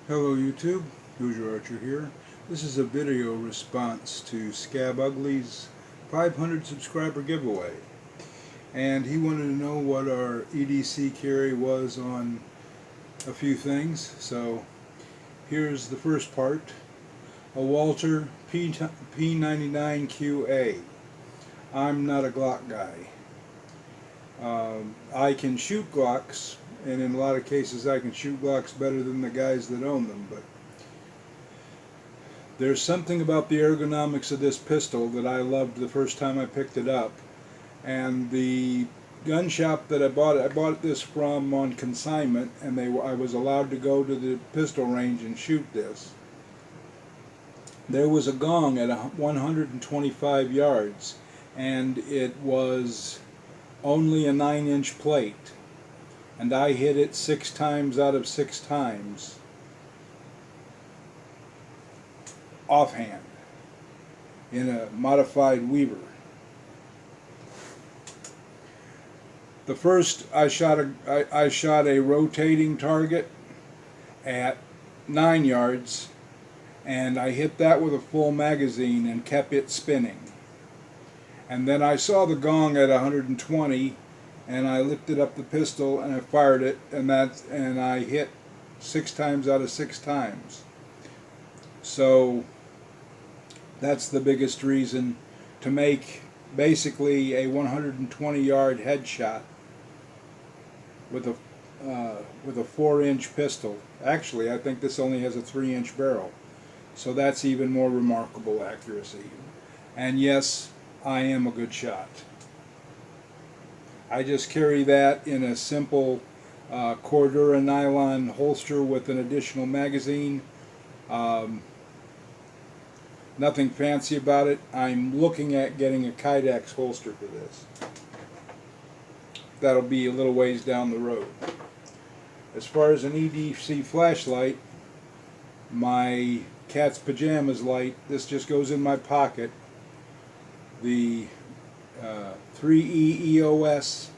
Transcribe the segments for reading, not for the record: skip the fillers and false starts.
Hello YouTube, Hoosier Archer here. This is a video response to Scab Ugly's 500 subscriber giveaway. And he wanted to know what our EDC carry was on a few things. So here's the first part. A Walter P99QA. I'm not a Glock guy. I can shoot Glocks, and in a lot of cases I can shoot Glocks better than the guys that own them, but there's something about the ergonomics of this pistol that I loved the first time I picked it up. And the gun shop that I bought this from on consignment, and I was allowed to go to the pistol range and shoot this. There was a gong at 125 yards, and it was only a 9-inch plate, and I hit it 6 times out of 6 times offhand in a modified Weaver. The first I shot a rotating target at 9 yards, and I hit that with a full magazine and kept it spinning. And then I saw the gong at 120, and I lifted up the pistol and I fired it, and I hit 6 times out of 6 times. So that's the biggest reason to make basically a 120-yard headshot with a 4-inch pistol. Actually, I think this only has a 3-inch barrel, so that's even more remarkable accuracy. And yes, I am a good shot. I just carry that in a simple Cordura nylon holster with an additional magazine. Nothing fancy about it. I'm looking at getting a Kydex holster for this. That'll be a little ways down the road. As far as an EDC flashlight, my cat's pajamas light, this just goes in my pocket. The 3E EOS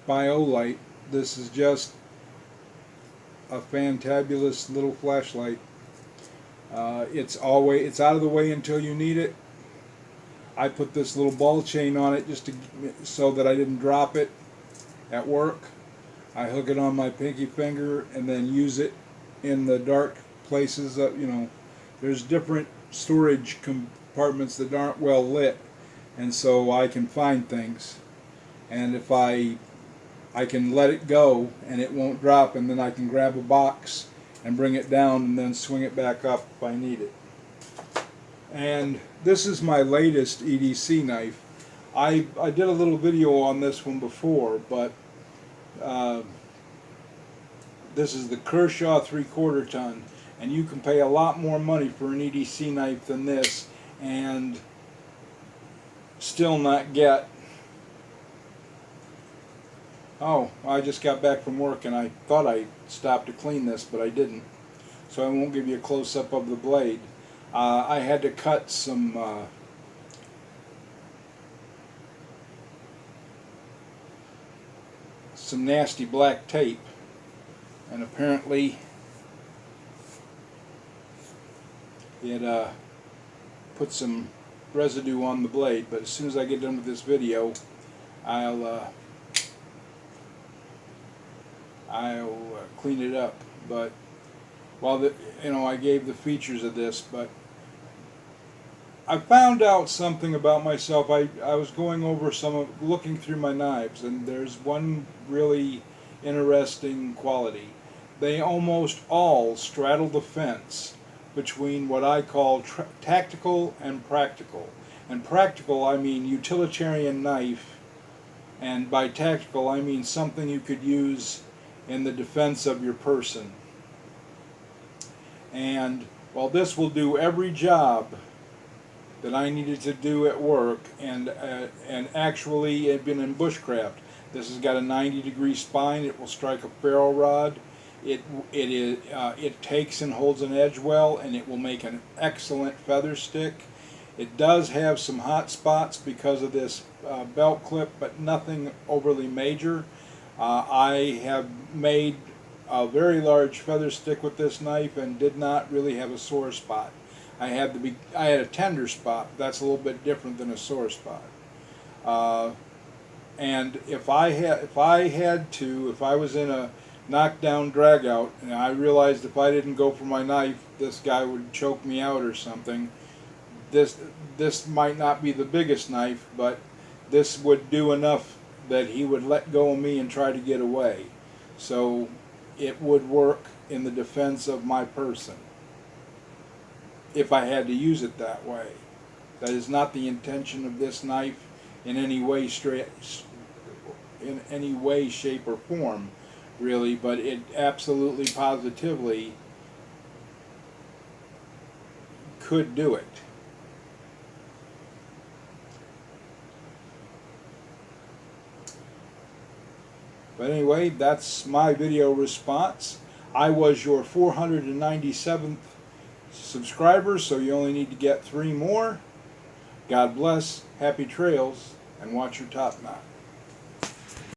BioLight. This is just a fantabulous little flashlight. It's out of the way until you need it. I put this little ball chain on it so that I didn't drop it at work. I hook it on my pinky finger and then use it in the dark places. There's different storage compartments that aren't well lit, and so I can find things. And if I can let it go and it won't drop, and then I can grab a box and bring it down and then swing it back up if I need it. And this is my latest EDC knife. I did a little video on this one before, but this is the Kershaw 3/4 ton, and you can pay a lot more money for an EDC knife than this and still not get. Oh, I just got back from work and I thought I stopped to clean this, but I didn't, so I won't give you a close-up of the blade. I had to cut some nasty black tape, and apparently it put some residue on the blade. But as soon as I get done with this video, I'll clean it up. But I gave the features of this, but I found out something about myself. I was going over looking through my knives, and there's one really interesting quality. They almost all straddle the fence between what I call tactical and practical. And practical, I mean utilitarian knife, and by tactical I mean something you could use in the defense of your person. And while this will do every job that I needed to do at work, and actually had been in bushcraft. This has got a 90-degree spine. It will strike a ferro rod. It takes and holds an edge well, and it will make an excellent feather stick. It does have some hot spots because of this belt clip, but nothing overly major. I have made a very large feather stick with this knife and did not really have a sore spot. I had a tender spot. That's a little bit different than a sore spot. And if I was in a knockdown drag out, and I realized if I didn't go for my knife, this guy would choke me out or something. This might not be the biggest knife, but this would do enough that he would let go of me and try to get away. So it would work in the defense of my person if I had to use it that way. That is not the intention of this knife in any way, shape, or form, really, but it absolutely, positively could do it. But anyway, that's my video response. I was your 497th subscriber, so you only need to get 3 more. God bless, happy trails, and watch your top knot.